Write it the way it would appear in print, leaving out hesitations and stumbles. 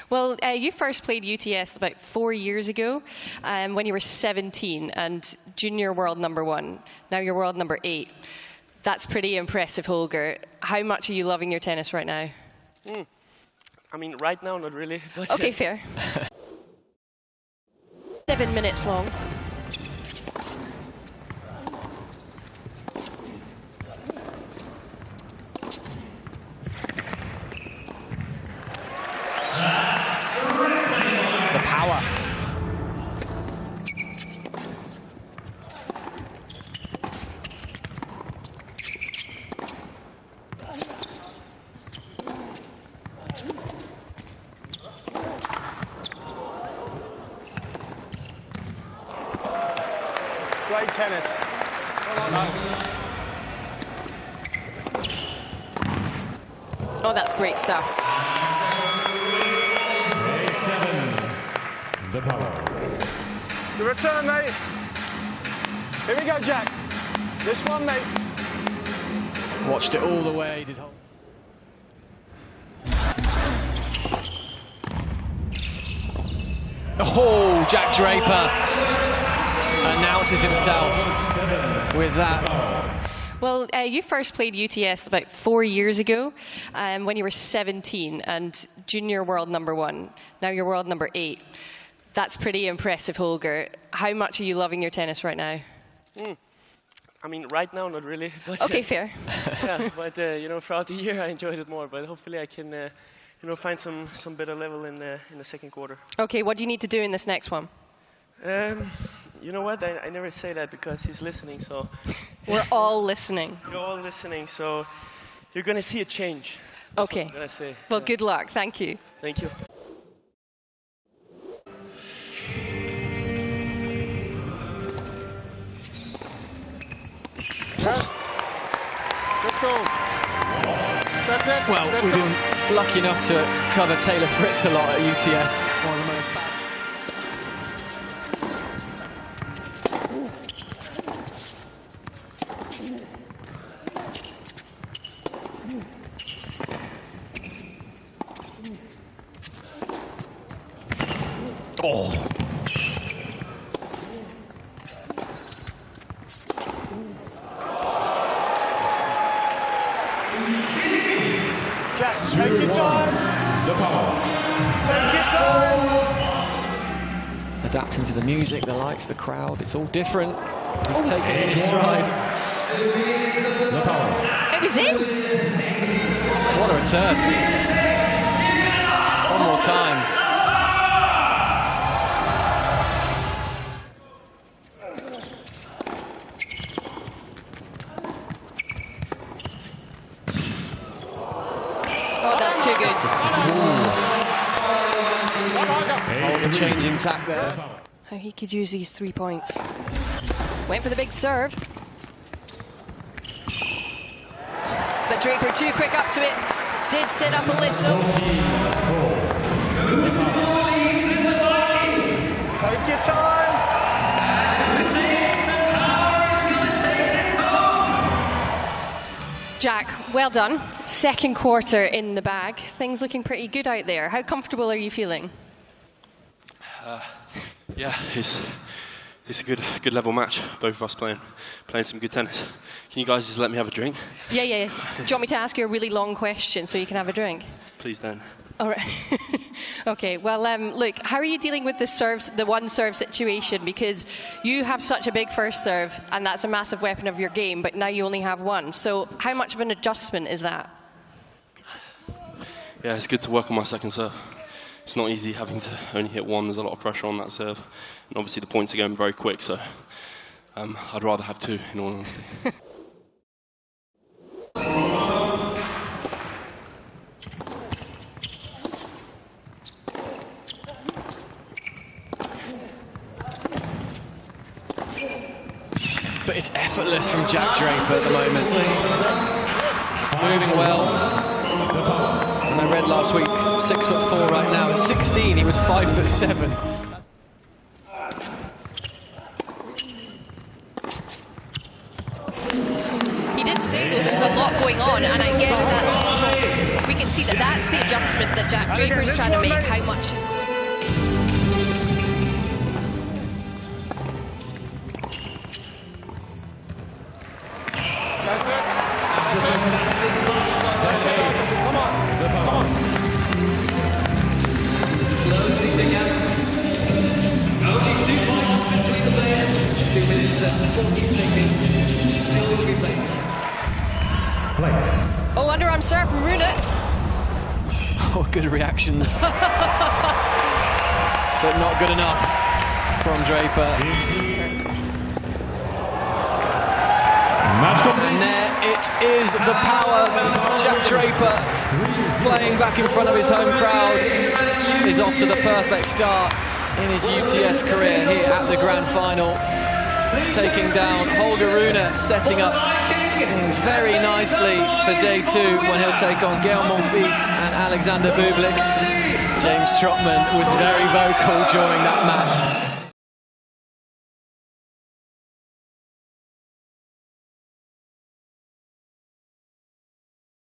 Well, you first played UTS about 4 years ago when you were 17 and junior world #1. Now you're world #8. That's pretty impressive, Holger. How much are you loving your tennis right now? I mean, right now, not really. But okay, fair. 7 minutes long. The power. Great tennis. Oh, that's great stuff. Grade 7, the power. The return, mate. Here we go, Jack. This one, mate. Watched it all the way. Did hold. Oh, Jack Draper announces himself with that. Well, you first played UTS about 4 years ago when you were 17 and junior world #1. Now you're world #8. That's pretty impressive, Holger. How much are you loving your tennis right now? I mean, right now, not really. But okay, fair. Yeah, but you know, throughout the year, I enjoyed it more. But hopefully, I can, you know, find some better level in the second quarter. Okay, what do you need to do in this next one? You know what? I never say that because he's listening. So we're all listening. You're all listening. So you're gonna see a change. Okay. I'm gonna say. Well, good luck. Thank you. Thank you. Well, we've been lucky enough to cover Taylor Fritz a lot at UTS. One of the most Oh. Jack, take your time. The power. Take your time. Adapting to the music, the lights, the crowd. It's all different. He's taking it in his stride. The power. It was in. What a return. One more time. Oh, that's too good. Holger changing tack there. How he could use these 3 points. Went for the big serve. But Draper too quick up to it. Did sit up a little. Take your time. Jack, well done. Second quarter in the bag. Things looking pretty good out there. How comfortable are you feeling? Yeah, it's a good level match. Both of us playing some good tennis. Can you guys just let me have a drink? Yeah. Do you want me to ask you a really long question so you can have a drink? Please don't. All right. Okay. Well, look, how are you dealing with the one serve situation? Because you have such a big first serve, and that's a massive weapon of your game. But now you only have one. So how much of an adjustment is that? Yeah, it's good to work on my second serve. It's not easy having to only hit one. There's a lot of pressure on that serve, and obviously the points are going very quick. So I'd rather have two, in all honesty. But it's effortless from Jack Draper at the moment. Moving well. And I read last week, 6'4" right now. At 16, he was 5'7". He did say, though, there's a lot going on, and I guess that we can see see that that's the adjustment that Jack Draper's trying to make. How much is Closing the gap. Only 2 points between the players. 2 minutes and 40 seconds. Still remaining. Play. Oh, underarm serve from Rune. Oh, good reactions. But not good enough from Draper. And there it is, the power. Jack Draper, playing back in front of his home crowd, is off to the perfect start in his UTS career here at the Grand Final. Taking down Holger Rune, setting up things very nicely for day 2 when he'll take on Gael Monfils and Alexander Bublik. James Trotman was very vocal during that match.